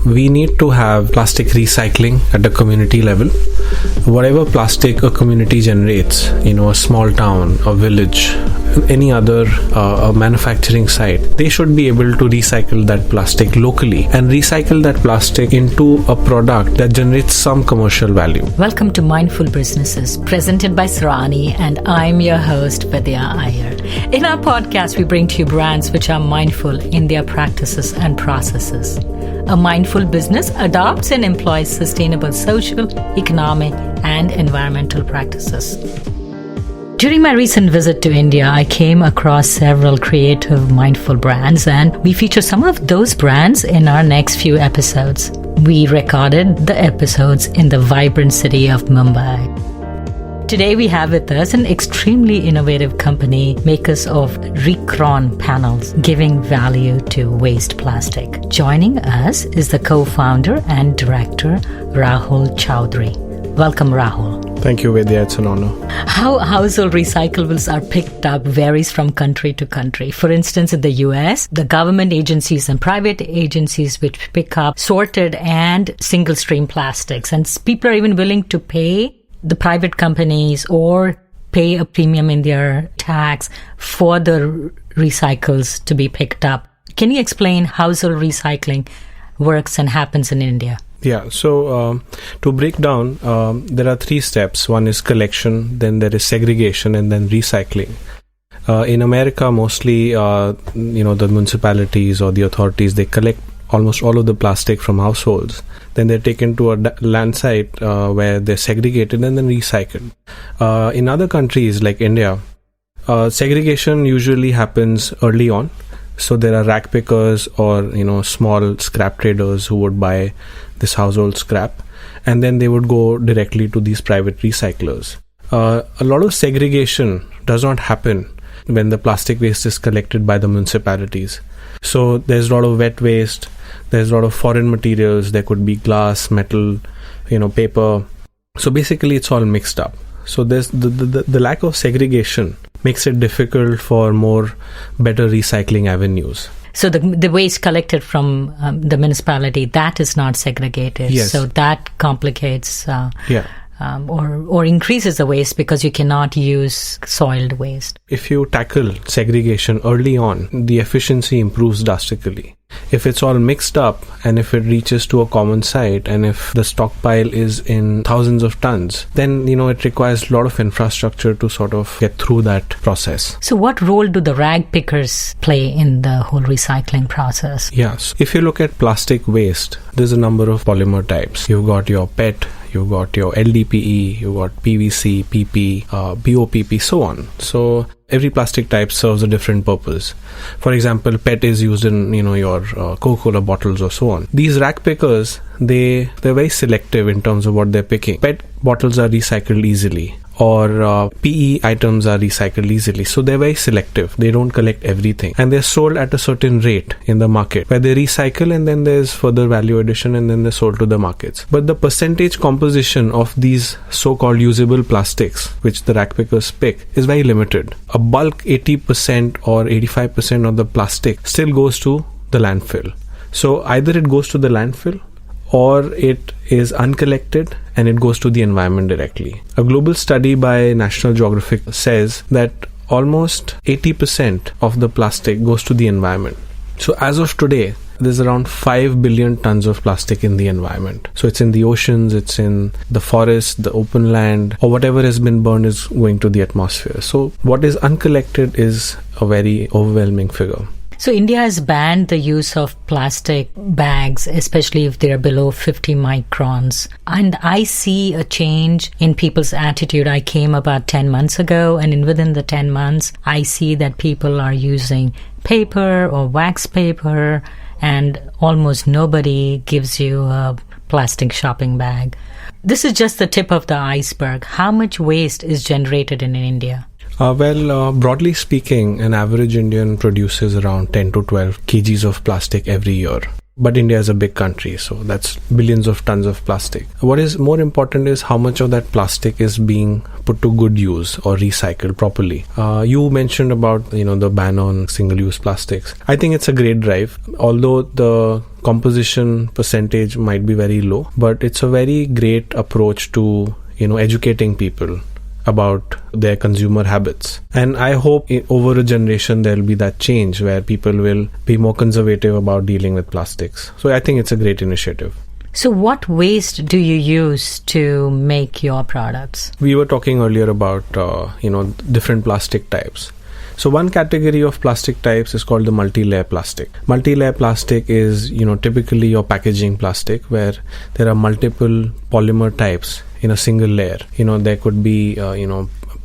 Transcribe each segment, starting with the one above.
we need to have plastic recycling at the community level. Whatever plastic a community generates, a small town, a village, any other manufacturing site, they should be able to recycle that plastic locally and recycle that plastic into a product that generates some commercial value. Welcome to Mindful Businesses, presented by Sarani, and I'm your host, Vidya Iyer. In our podcast, we bring to you brands which are mindful in their practices and processes. A mindful business adopts and employs sustainable social, economic, and environmental practices. During my recent visit to India, I came across several creative, mindful brands, and we feature some of those brands in our next few episodes. We recorded the episodes in the vibrant city of Mumbai. Today we have with us an extremely innovative company, makers of Ricron panels, giving value to waste plastic. Joining us is the co-founder and director, Rahul Chowdhury. Welcome, Rahul. Thank you, Vidya. It's an honor. How household recyclables are picked up varies from country to country. For instance, in the US, the government agencies and private agencies which pick up sorted and single-stream plastics. And people are even willing to pay the private companies or pay a premium in their tax for the recycles to be picked up. Can you explain how household recycling works and happens in India? Yeah, so to break down, there are three steps. One is collection, then there is segregation, and then recycling. In America, mostly, the municipalities or the authorities, they collect almost all of the plastic from households. Then they're taken to a land site where they're segregated and then recycled. In other countries like India, segregation usually happens early on. So there are rack pickers or small scrap traders who would buy this household scrap, and then they would go directly to these private recyclers. A lot of segregation does not happen when the plastic waste is collected by the municipalities. So there's a lot of wet waste, there's a lot of foreign materials, there could be glass, metal, paper. So basically it's all mixed up. So there's the lack of segregation makes it difficult for better recycling avenues. So the waste collected from the municipality, that is not segregated. Yes. So that complicates or increases the waste because you cannot use soiled waste. If you tackle segregation early on, the efficiency improves drastically. If it's all mixed up and if it reaches to a common site and if the stockpile is in thousands of tons, then it requires a lot of infrastructure to sort of get through that process. So what role do the rag pickers play in the whole recycling process? Yes. If you look at plastic waste, there's a number of polymer types. You've got your PET, you've got your LDPE, you've got PVC, PP, BOPP, so on. So every plastic type serves a different purpose. For example, PET is used in your Coca-Cola bottles or so on. These rack pickers, they're very selective in terms of what they're picking. PET bottles are recycled easily, or PE items are recycled easily. So they're very selective. They don't collect everything. And they're sold at a certain rate in the market where they recycle and then there's further value addition and then they're sold to the markets. But the percentage composition of these so-called usable plastics, which the rack pickers pick, is very limited. A bulk 80% or 85% of the plastic still goes to the landfill. So either it goes to the landfill or it is uncollected and it goes to the environment directly. A global study by National Geographic says that almost 80% of the plastic goes to the environment. So as of today, there's around 5 billion tons of plastic in the environment. So it's in the oceans, it's in the forest, the open land, or whatever has been burned is going to the atmosphere. So what is uncollected is a very overwhelming figure. So India has banned the use of plastic bags, especially if they're below 50 microns. And I see a change in people's attitude. I came about 10 months ago, and within the 10 months, I see that people are using paper or wax paper, and almost nobody gives you a plastic shopping bag. This is just the tip of the iceberg. How much waste is generated in India? Broadly speaking, an average Indian produces around 10 to 12 kgs of plastic every year. But India is a big country, so that's billions of tons of plastic. What is more important is how much of that plastic is being put to good use or recycled properly. You mentioned about the ban on single-use plastics. I think it's a great drive, although the composition percentage might be very low, but it's a very great approach to educating people about their consumer habits. And I hope over a generation there will be that change where people will be more conservative about dealing with plastics. So I think it's a great initiative. So what waste do you use to make your products? We were talking earlier about different plastic types. So one category of plastic types is called the multi-layer plastic. Multi-layer plastic is typically your packaging plastic, where there are multiple polymer types in a single layer. There could be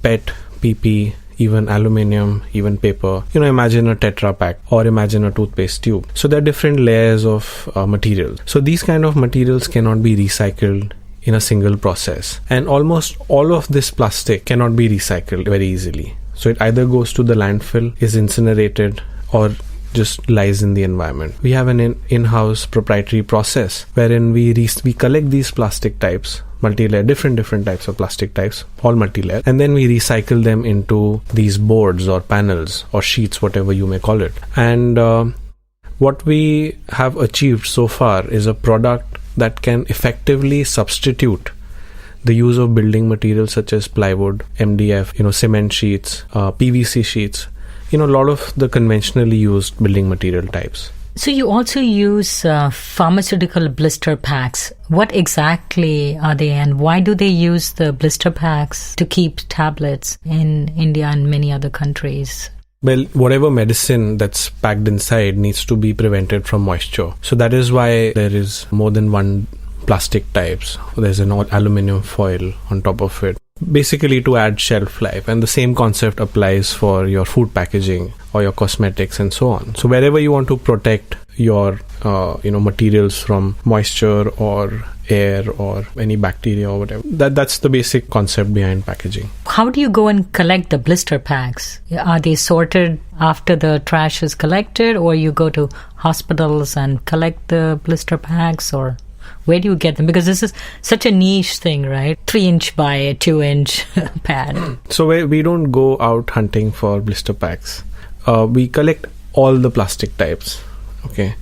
PET, PP, even aluminium, even paper. Imagine a Tetra Pak or imagine a toothpaste tube. So there are different layers of materials. So these kind of materials cannot be recycled in a single process, and almost all of this plastic cannot be recycled very easily. So it either goes to the landfill, is incinerated, or just lies in the environment. We have an in-house proprietary process wherein we collect these plastic types, multi-layer, different types of plastic types, all multi-layer, and then we recycle them into these boards or panels or sheets, whatever you may call it. And what we have achieved so far is a product that can effectively substitute the use of building materials such as plywood, MDF, cement sheets, PVC sheets, a lot of the conventionally used building material types. So you also use pharmaceutical blister packs. What exactly are they, and why do they use the blister packs to keep tablets in India and many other countries? Well, whatever medicine that's packed inside needs to be prevented from moisture. So that is why there is more than one plastic types. There's an aluminium foil on top of it, basically to add shelf life. And the same concept applies for your food packaging or your cosmetics and so on. So wherever you want to protect your materials from moisture or air or any bacteria or whatever, that's the basic concept behind packaging. How do you go and collect the blister packs? Are they sorted after the trash is collected, or you go to hospitals and collect the blister packs, or where do you get them? Because this is such a niche thing, right? 3-inch by 2-inch pad. So we don't go out hunting for blister packs. We collect all the plastic types, okay?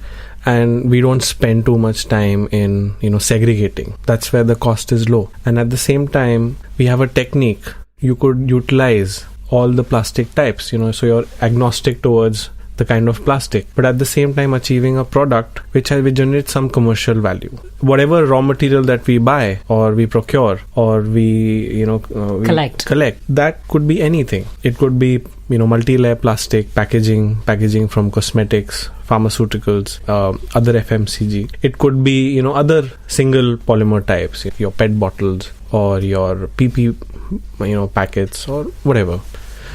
And we don't spend too much time in, segregating. That's where the cost is low. And at the same time, we have a technique. You could utilize all the plastic types, so you're agnostic towards the kind of plastic, but at the same time achieving a product which generates some commercial value. Whatever raw material that we buy or we procure or we collect, that could be anything. It could be multi-layer plastic packaging from cosmetics, pharmaceuticals, other FMCG. It could be other single polymer types, your PET bottles or your PP packets or whatever.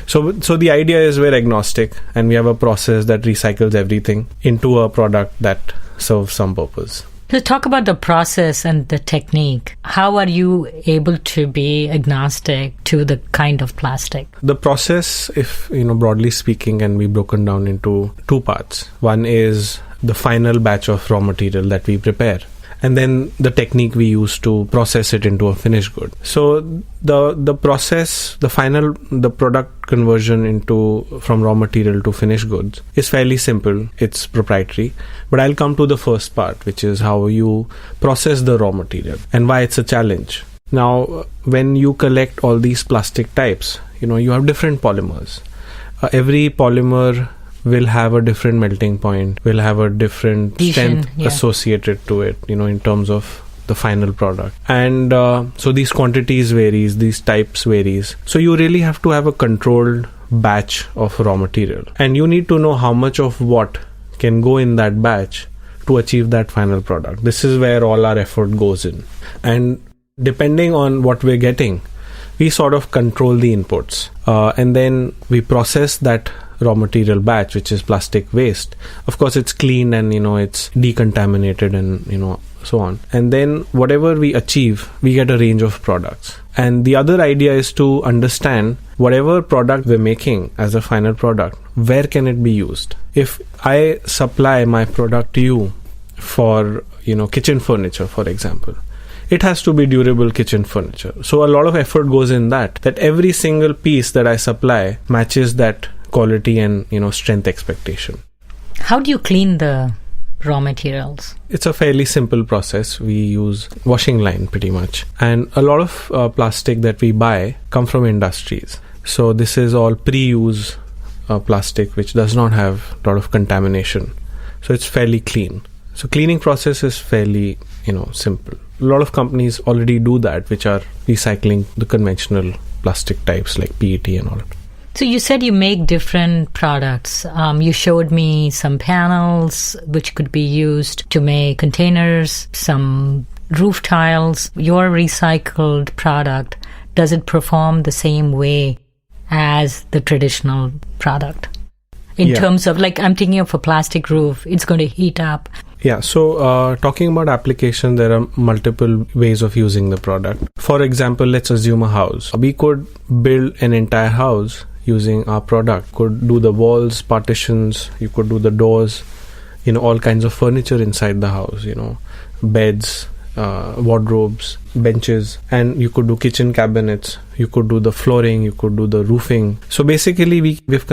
So the idea is we're agnostic and we have a process that recycles everything into a product that serves some purpose. Let's talk about the process and the technique. How are you able to be agnostic to the kind of plastic? The process, if broadly speaking, can be broken down into two parts. One is the final batch of raw material that we prepare, and then the technique we use to process it into a finished good. So the process, the product conversion from raw material to finished goods is fairly simple. It's proprietary. But I'll come to the first part, which is how you process the raw material and why it's a challenge. Now, when you collect all these plastic types, you have different polymers. Every polymer will have a different melting point, will have a different strength associated to it, in terms of the final product. And so these quantities varies, these types varies. So you really have to have a controlled batch of raw material. And you need to know how much of what can go in that batch to achieve that final product. This is where all our effort goes in. And depending on what we're getting, we sort of control the inputs. And then we process that raw material batch, which is plastic waste. Of course, it's clean and it's decontaminated and so on. And then whatever we achieve, we get a range of products. And the other idea is to understand whatever product we're making as a final product, where can it be used? If I supply my product to you for, kitchen furniture, for example. It has to be durable kitchen furniture. So a lot of effort goes in that every single piece that I supply matches that quality and, strength expectation. How do you clean the raw materials? It's a fairly simple process. We use washing line pretty much. And a lot of plastic that we buy come from industries. So this is all pre-use plastic, which does not have a lot of contamination. So it's fairly clean. So cleaning process is fairly, simple. A lot of companies already do that, which are recycling the conventional plastic types like PET and all. So you said you make different products. You showed me some panels which could be used to make containers, some roof tiles. Your recycled product, does it perform the same way as the traditional product? In terms of, I'm thinking of a plastic roof, it's going to heat up. Yeah, so talking about application, there are multiple ways of using the product. For example, let's assume a house. We could build an entire house using our product. Could do the walls, partitions, you could do the doors, all kinds of furniture inside the house, beds, wardrobes, benches, and you could do kitchen cabinets, you could do the flooring, you could do the roofing. So basically we've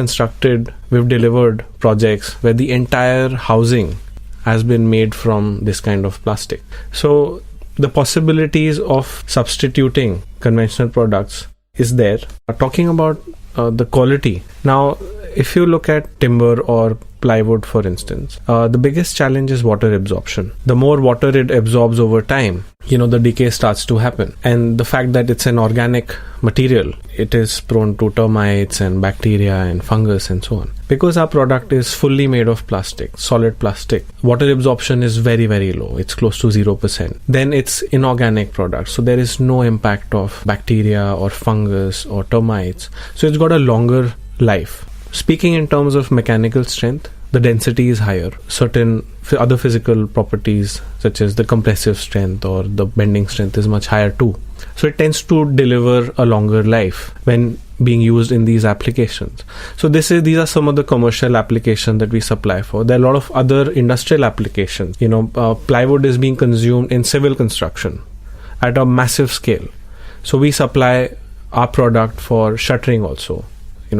delivered projects where the entire housing has been made from this kind of plastic. So the possibilities of substituting conventional products is there. Talking about the quality. Now, if you look at timber or plywood, for instance, the biggest challenge is water absorption. The more water it absorbs over time, the decay starts to happen. And the fact that it's an organic material, it is prone to termites and bacteria and fungus and so on. Because our product is fully made of plastic, solid plastic, water absorption is very, very low. It's close to 0%. Then it's inorganic product. So there is no impact of bacteria or fungus or termites. So it's got a longer life. Speaking in terms of mechanical strength, the density is higher. Certain other physical properties such as the compressive strength or the bending strength is much higher too. So it tends to deliver a longer life when being used in these applications. So these are some of the commercial applications that we supply for. There are a lot of other industrial applications. Plywood is being consumed in civil construction at a massive scale. So we supply our product for shuttering also.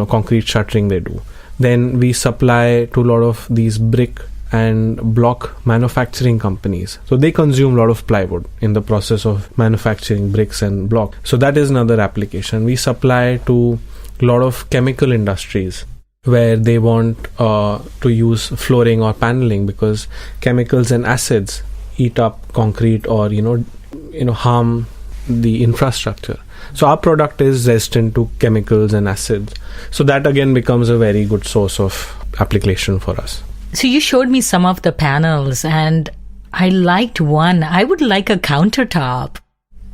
Concrete shuttering they do. Then we supply to a lot of these brick and block manufacturing companies. So they consume a lot of plywood in the process of manufacturing bricks and block. So that is another application. We supply to a lot of chemical industries where they want to use flooring or paneling because chemicals and acids eat up concrete or harm the infrastructure. So our product is resistant to chemicals and acids. So that again becomes a very good source of application for us. So you showed me some of the panels and I liked one. I would like a countertop,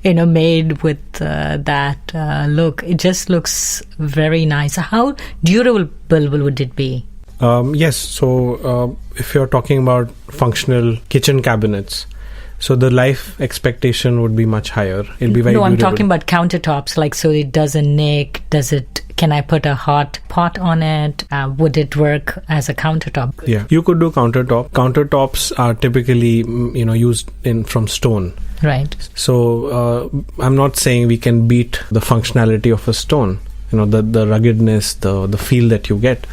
made with that look. It just looks very nice. How durable would it be? Yes. So if you're talking about functional kitchen cabinets, so the life expectation would be much higher. It'll be very durable. I'm talking about countertops, so it doesn't nick. Can I put a hot pot on it? Would it work as a countertop? Yeah, you could do countertop. Countertops are typically, used from stone. Right. So I'm not saying we can beat the functionality of a stone, the ruggedness, the feel that you get.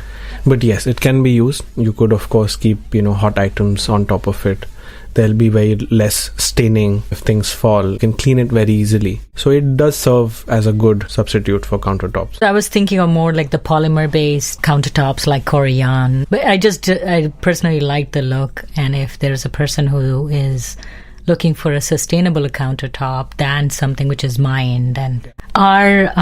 But yes, it can be used. You could, of course, keep, hot items on top of it. There'll be very less staining if things fall. You can clean it very easily. So it does serve as a good substitute for countertops. I was thinking of more like the polymer-based countertops like Corian. But I personally like the look. And if there's a person who is looking for a sustainable countertop than something which is mined. And our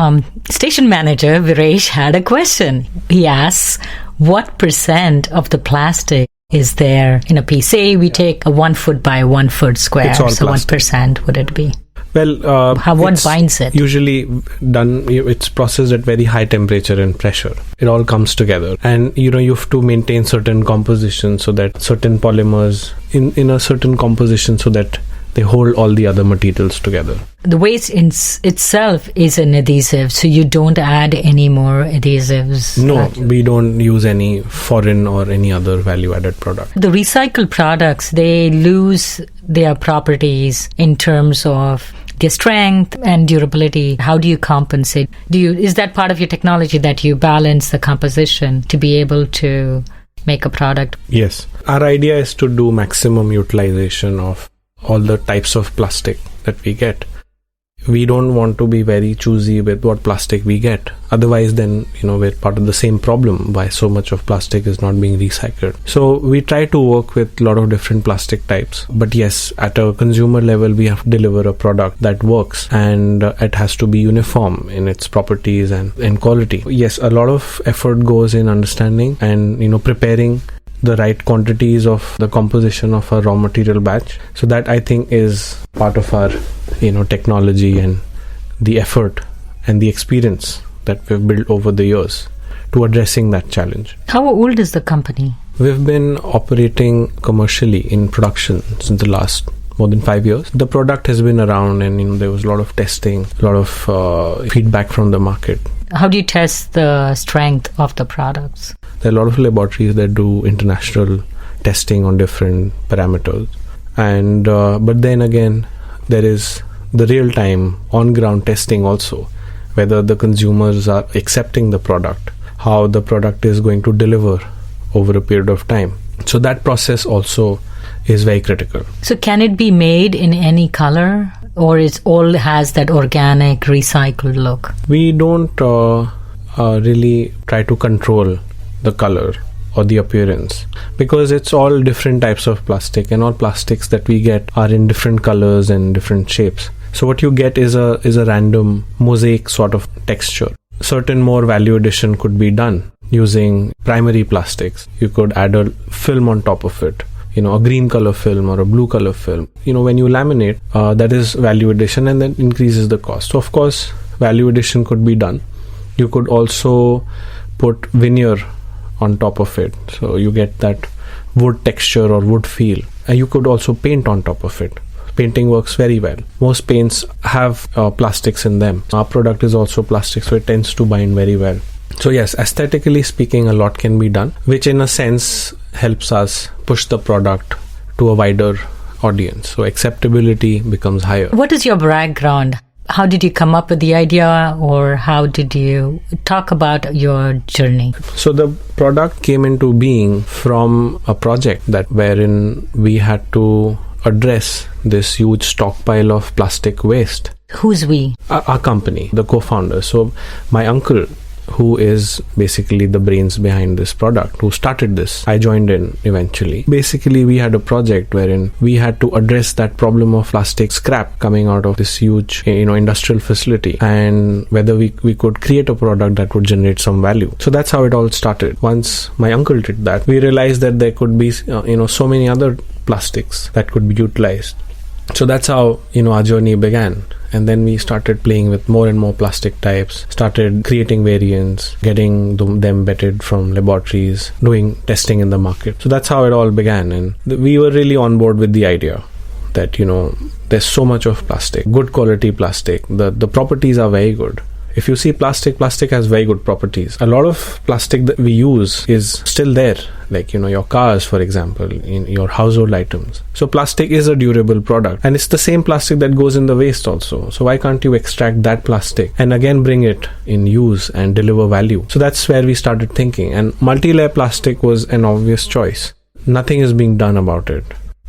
station manager, Viresh, had a question. He asks, what % of the plastic is there in a piece? Say we take a 1 foot by 1 foot square. So what % would it be? Well, what binds it? Usually done. It's processed at very high temperature and pressure. It all comes together, and you have to maintain certain composition so that certain polymers in a certain composition so that they hold all the other materials together. The waste in itself is an adhesive, so you don't add any more adhesives? No, we don't use any foreign or any other value-added product. The recycled products, they lose their properties in terms of their strength and durability. How do you compensate? Is that part of your technology that you balance the composition to be able to make a product? Yes. Our idea is to do maximum utilization of all the types of plastic that we get. We don't want to be very choosy with what plastic we get. Otherwise, then, we're part of the same problem why so much of plastic is not being recycled. So we try to work with a lot of different plastic types. But yes, at a consumer level, we have to deliver a product that works, and it has to be uniform in its properties and quality. Yes, a lot of effort goes in understanding and, preparing the right quantities of the composition of a raw material batch. So that, I think, is part of our technology and the effort and the experience that we've built over the years to addressing that challenge. How old is the company? We've been operating commercially in production since the last more than 5 years. The product has been around, and there was a lot of testing, a lot of feedback from the market. How do you test the strength of the products? There are a lot of laboratories that do international testing on different parameters, and but then again, there is the real-time on-ground testing also, whether the consumers are accepting the product, how the product is going to deliver over a period of time. So that process also is very critical. So can it be made in any color, or it all has that organic recycled look? We don't really try to control the color or the appearance, because it's all different types of plastic, and all plastics that we get are in different colors and different shapes. So what you get is a random mosaic sort of texture. Certain more value addition could be done using primary plastics. You could add a film on top of it, a green color film or a blue color film. When you laminate, that is value addition, and that increases the cost. So of course, value addition could be done. You could also put veneer on top of it, so you get that wood texture or wood feel. And you could also paint on top of it. Painting works very well. Most paints have plastics in them. Our product is also plastic, so it tends to bind very well. So yes, aesthetically speaking, a lot can be done, which in a sense helps us push the product to a wider audience. So acceptability becomes higher. What is your background? How did you come up with the idea, or how did you talk about your journey? So the product came into being from a project wherein we had to address this huge stockpile of plastic waste. Who's we? Our company, the co-founder. So my uncle, who is basically the brains behind this product, who started this, I joined in eventually. Basically, we had a project wherein we had to address that problem of plastic scrap coming out of this huge, industrial facility, and whether we could create a product that would generate some value. So that's how it all started. Once my uncle did that, we realized that there could be, so many other plastics that could be utilized. So that's how, our journey began. And then we started playing with more and more plastic types, started creating variants, getting them vetted from laboratories, doing testing in the market. So that's how it all began. And we were really on board with the idea that, there's so much of plastic, good quality plastic. The properties are very good. If you see plastic has very good properties. A lot of plastic that we use is still there, like, your cars, for example, in your household items. So plastic is a durable product, and it's the same plastic that goes in the waste also. So why can't you extract that plastic and again bring it in use and deliver value? So that's where we started thinking, and multi-layer plastic was an obvious choice. Nothing is being done about it.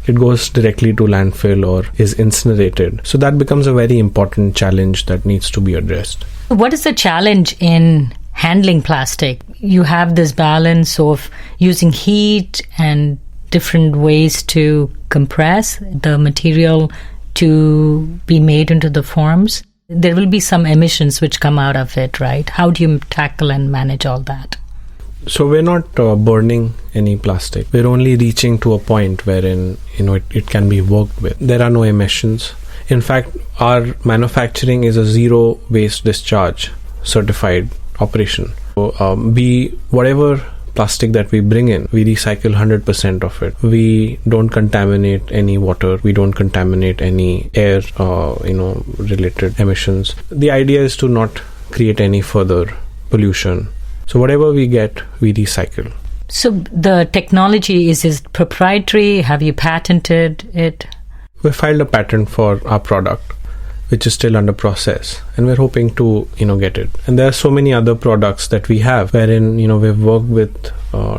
It goes directly to landfill or is incinerated. So that becomes a very important challenge that needs to be addressed. What is the challenge in handling plastic? You have this balance of using heat and different ways to compress the material to be made into the forms. There will be some emissions which come out of it, right? How do you tackle and manage all that? So we're not burning any plastic. We're only reaching to a point wherein, it can be worked with. There are no emissions. In fact, our manufacturing is a zero waste discharge certified operation. So whatever plastic that we bring in, we recycle 100% of it. We don't contaminate any water. We don't contaminate any air, related emissions. The idea is to not create any further pollution. So whatever we get, we recycle. So the technology, is it proprietary? Have you patented it? We filed a patent for our product, which is still under process, and we're hoping to, get it. And there are so many other products that we have wherein, we've worked with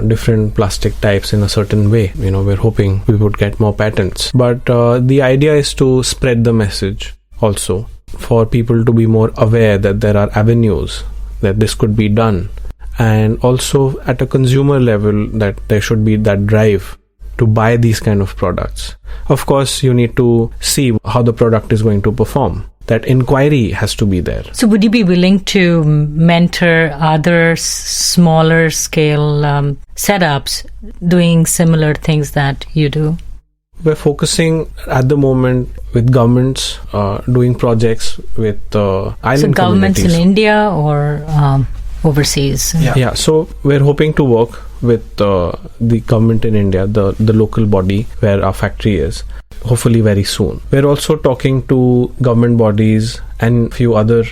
different plastic types in a certain way. We're hoping we would get more patents. But the idea is to spread the message also for people to be more aware that there are avenues that this could be done. And also at a consumer level that there should be that drive to buy these kind of products. Of course, you need to see how the product is going to perform. That inquiry has to be there. So would you be willing to mentor other smaller scale setups doing similar things that you do? We're focusing at the moment with governments, doing projects with island governments communities. In India or overseas? Yeah, so we're hoping to work with the government in India, the local body where our factory is, hopefully very soon. We're also talking to government bodies and few other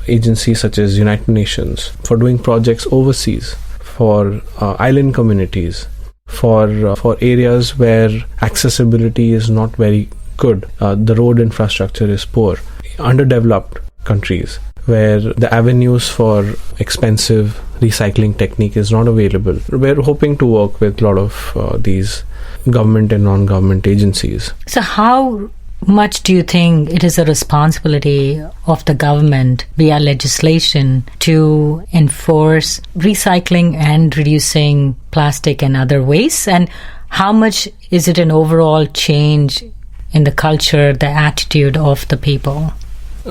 agencies such as United Nations for doing projects overseas for island communities, for areas where accessibility is not very good. The road infrastructure is poor. Underdeveloped countries where the avenues for expensive recycling technique is not available. We're hoping to work with a lot of these government and non-government agencies. So how much do you think it is a responsibility of the government via legislation to enforce recycling and reducing plastic and other wastes? And how much is it an overall change in the culture, the attitude of the people?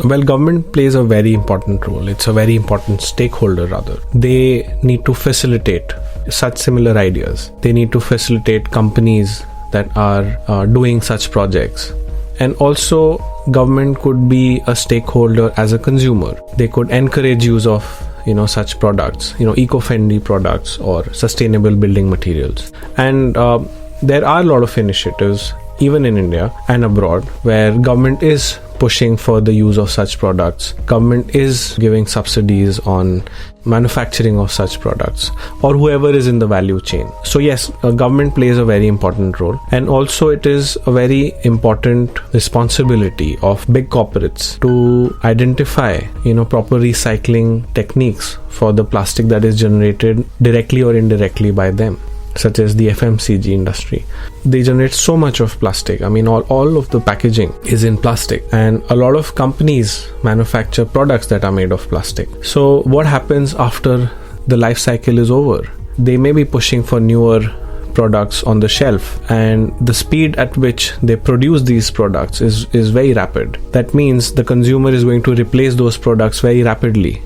Well, government plays a very important role. It's a very important stakeholder rather. They need to facilitate such similar ideas. They need to facilitate companies that are doing such projects. And also, government could be a stakeholder as a consumer. They could encourage use of such products, eco-friendly products or sustainable building materials. And there are a lot of initiatives, even in India and abroad, where government is pushing for the use of such products. Government is giving subsidies on manufacturing of such products, or whoever is in the value chain. So yes, government plays a very important role, and also it is a very important responsibility of big corporates to identify proper recycling techniques for the plastic that is generated directly or indirectly by them, such as the FMCG industry. They generate so much of plastic. I mean, all of the packaging is in plastic, and a lot of companies manufacture products that are made of plastic. So what happens after the life cycle is over? They may be pushing for newer products on the shelf, and the speed at which they produce these products is very rapid. That means the consumer is going to replace those products very rapidly.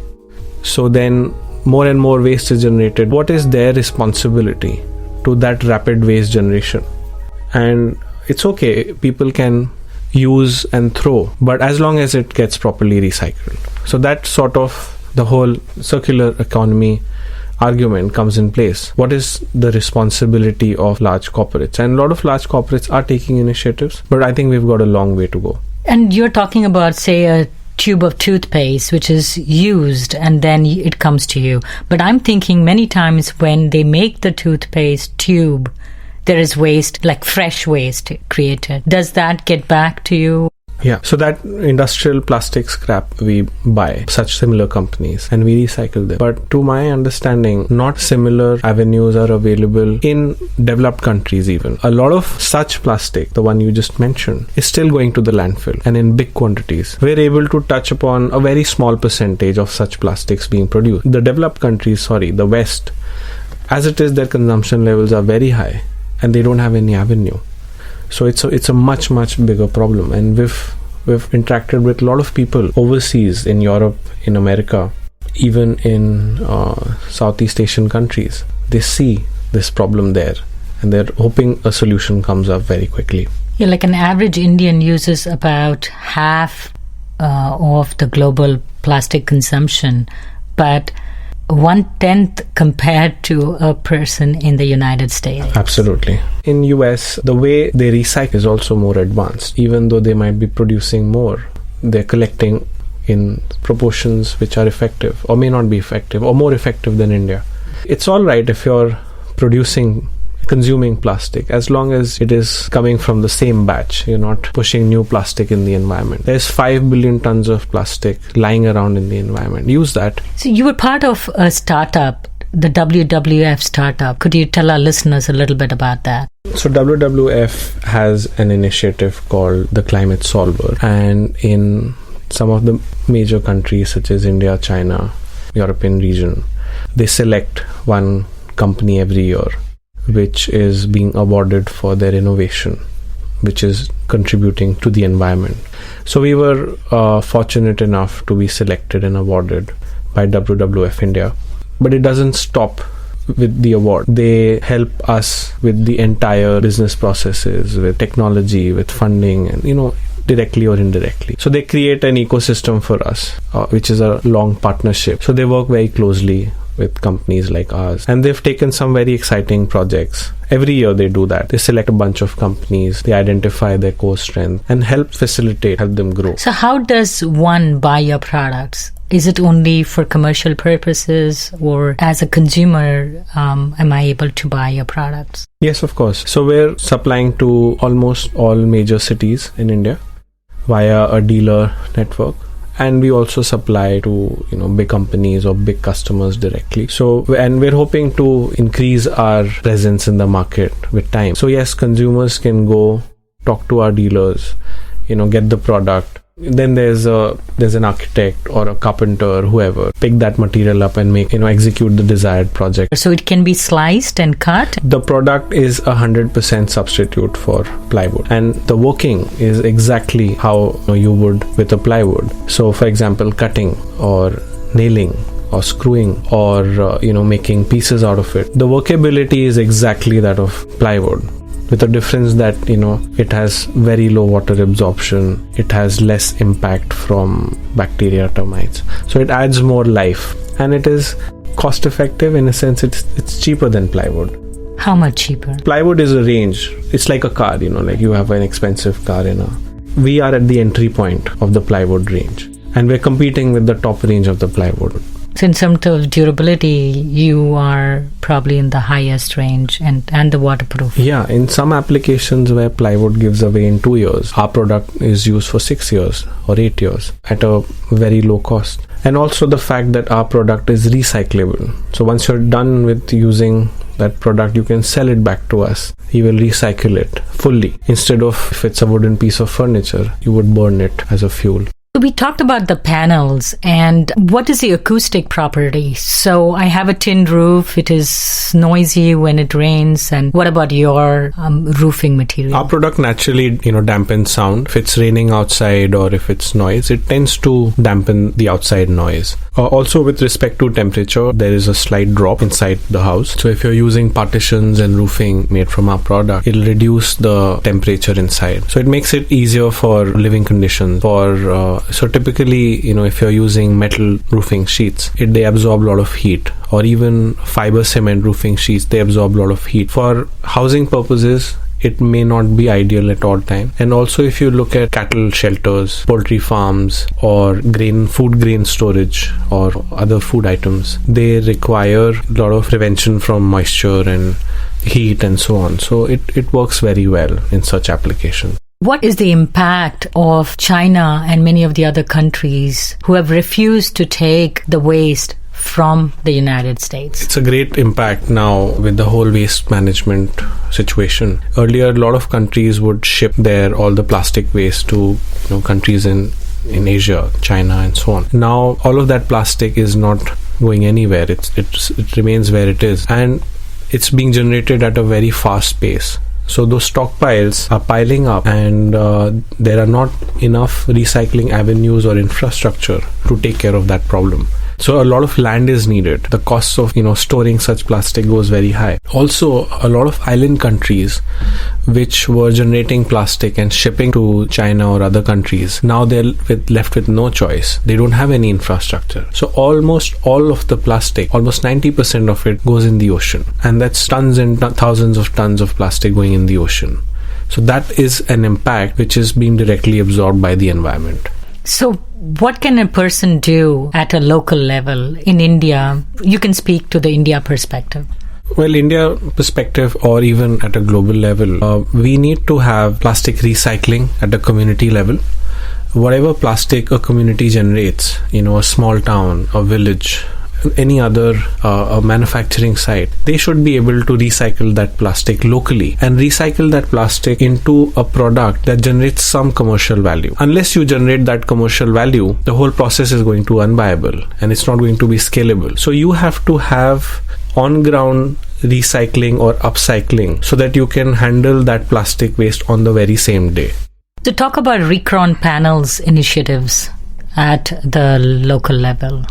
So then more and more waste is generated. What is their responsibility to that rapid waste generation? And it's okay, people can use and throw, but as long as it gets properly recycled. So that sort of the whole circular economy argument comes in place. What is the responsibility of large corporates? And a lot of large corporates are taking initiatives, but I think we've got a long way to go. And you're talking about, say, a tube of toothpaste which is used and then it comes to you. But I'm thinking many times when they make the toothpaste tube, there is waste, like fresh waste created. Does that get back to you? Yeah, so that industrial plastic scrap we buy, such similar companies, and we recycle them. But to my understanding, not similar avenues are available in developed countries even. A lot of such plastic, the one you just mentioned, is still going to the landfill and in big quantities. We're able to touch upon a very small percentage of such plastics being produced. The developed countries, the West, as it is, their consumption levels are very high and they don't have any avenue. So it's a much bigger problem, and we've interacted with a lot of people overseas, in Europe, in America, even in Southeast Asian countries. They see this problem there, and they're hoping a solution comes up very quickly. Yeah, like an average Indian uses about half of the global plastic consumption, but 1/10 compared to a person in the United States. Absolutely. In US, the way they recycle is also more advanced. Even though they might be producing more, they're collecting in proportions which are effective or may not be effective or more effective than India. It's all right if you're consuming plastic, as long as it is coming from the same batch. You're not pushing new plastic in the environment. There's 5 billion tons of plastic lying around in the environment. Use that. So you were part of a startup, the WWF startup. Could you tell our listeners a little bit about that? So WWF has an initiative called the Climate Solver, and in some of the major countries such as India, China, European region, they select one company every year which is being awarded for their innovation, which is contributing to the environment. So we were fortunate enough to be selected and awarded by WWF India. But it doesn't stop with the award. They help us with the entire business processes, with technology, with funding, and directly or indirectly. So they create an ecosystem for us, which is a long partnership. So they work very closely with companies like ours, and they've taken some very exciting projects. Every year they do that. They select a bunch of companies, they identify their core strength and help them grow. So how does one buy your products? Is it only for commercial purposes, or as a consumer, am I able to buy your products? Yes, of course. So we're supplying to almost all major cities in India via a dealer network. And we also supply to big companies or big customers directly. So, and we're hoping to increase our presence in the market with time. So yes, consumers can go talk to our dealers, get the product. Then there's an architect or a carpenter, whoever, pick that material up and execute the desired project. So it can be sliced and cut? The product is 100% substitute for plywood, and the working is exactly how you would with a plywood. So for example, cutting or nailing or screwing or making pieces out of it, the workability is exactly that of plywood, with the difference that it has very low water absorption, it has less impact from bacteria, termites, so it adds more life, and it is cost effective. In a sense, it's cheaper than plywood. How much cheaper? Plywood is a range. It's like a car, like you have an expensive car we are at the entry point of the plywood range, and we're competing with the top range of the plywood. So in terms of durability, you are probably in the highest range and the waterproof. Yeah, in some applications where plywood gives away in 2 years, our product is used for 6 years or 8 years at a very low cost. And also the fact that our product is recyclable. So once you're done with using that product, you can sell it back to us. We will recycle it fully. Instead of, if it's a wooden piece of furniture, you would burn it as a fuel. We talked about the panels and what is the acoustic property. So I have a tin roof. It is noisy when it rains. And what about your roofing material? Our product naturally, dampens sound. If it's raining outside or if it's noise, it tends to dampen the outside noise. Also, with respect to temperature, there is a slight drop inside the house. So if you're using partitions and roofing made from our product, it'll reduce the temperature inside. So it makes it easier for living conditions. So typically, if you're using metal roofing sheets, they absorb a lot of heat, or even fiber cement roofing sheets, they absorb a lot of heat. For housing purposes, it may not be ideal at all time. And also, if you look at cattle shelters, poultry farms, or food grain storage or other food items, they require a lot of prevention from moisture and heat and so on. So it works very well in such applications. What is the impact of China and many of the other countries who have refused to take the waste from the United States? It's a great impact now with the whole waste management situation. Earlier, a lot of countries would ship all the plastic waste to countries in Asia, China, and so on. Now, all of that plastic is not going anywhere. It remains where it is, and it's being generated at a very fast pace. So those stockpiles are piling up, and there are not enough recycling avenues or infrastructure to take care of that problem. So a lot of land is needed. The costs of storing such plastic goes very high. Also, a lot of island countries which were generating plastic and shipping to China or other countries, now they're left with no choice. They don't have any infrastructure. So almost all of the plastic, almost 90% of it, goes in the ocean, and that's tons and thousands of tons of plastic going in the ocean. So that is an impact which is being directly absorbed by the environment. So what can a person do at a local level in India? You can speak to the India perspective. Well, India perspective, or even at a global level, we need to have plastic recycling at a community level. Whatever plastic a community generates, a small town, a village, any other manufacturing site, they should be able to recycle that plastic locally and recycle that plastic into a product that generates some commercial value. Unless you generate that commercial value, the whole process is going to be unviable and it's not going to be scalable. So you have to have on-ground recycling or upcycling so that you can handle that plastic waste on the very same day. To talk about Ricron panels initiatives at the local level.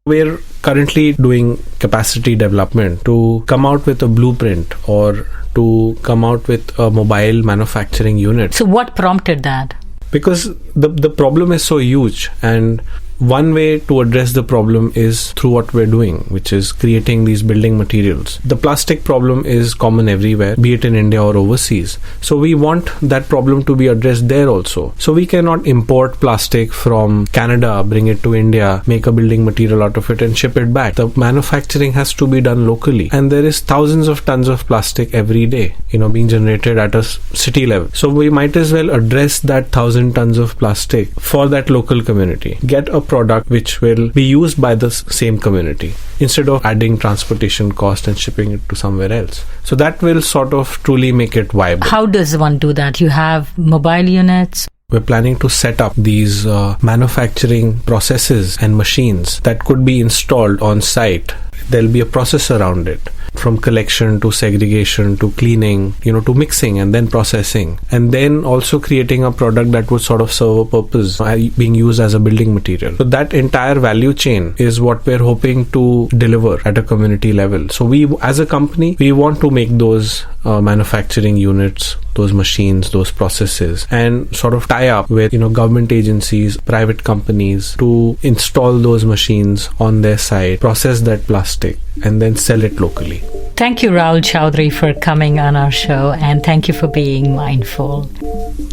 We're currently doing capacity development to come out with a blueprint or to come out with a mobile manufacturing unit. So what prompted that? Because the problem is so huge, and one way to address the problem is through what we're doing, which is creating these building materials. The plastic problem is common everywhere, be it in India or overseas. So we want that problem to be addressed there also. So we cannot import plastic from Canada, bring it to India, make a building material out of it and ship it back. The manufacturing has to be done locally. And there is thousands of tons of plastic every day, being generated at a city level. So we might as well address that 1,000 tons of plastic for that local community. Get a product which will be used by the same community instead of adding transportation cost and shipping it to somewhere else. So that will sort of truly make it viable. How does one do that? You have mobile units? We're planning to set up these manufacturing processes and machines that could be installed on site. There'll be a process around it, from collection to segregation to cleaning, to mixing and then processing, and then also creating a product that would sort of serve a purpose, being used as a building material. So that entire value chain is what we're hoping to deliver at a community level. So we, as a company, we want to make those manufacturing units, those machines, those processes, and sort of tie up with government agencies, private companies to install those machines on their site, process that plastic, and then sell it locally. Thank you, Rahul Chaudhary, for coming on our show, and thank you for being mindful.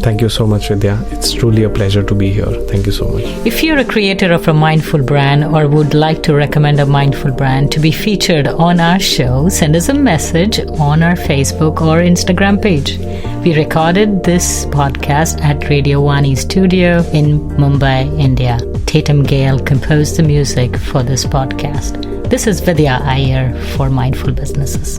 Thank you so much, Vidya. It's truly a pleasure to be here. Thank you so much. If you're a creator of a mindful brand or would like to recommend a mindful brand to be featured on our show, send us a message on our Facebook or Instagram page. We recorded this podcast at Radio Wani Studio in Mumbai, India. Tatum Gale composed the music for this podcast. This is Vidya Iyer for Mindful Businesses.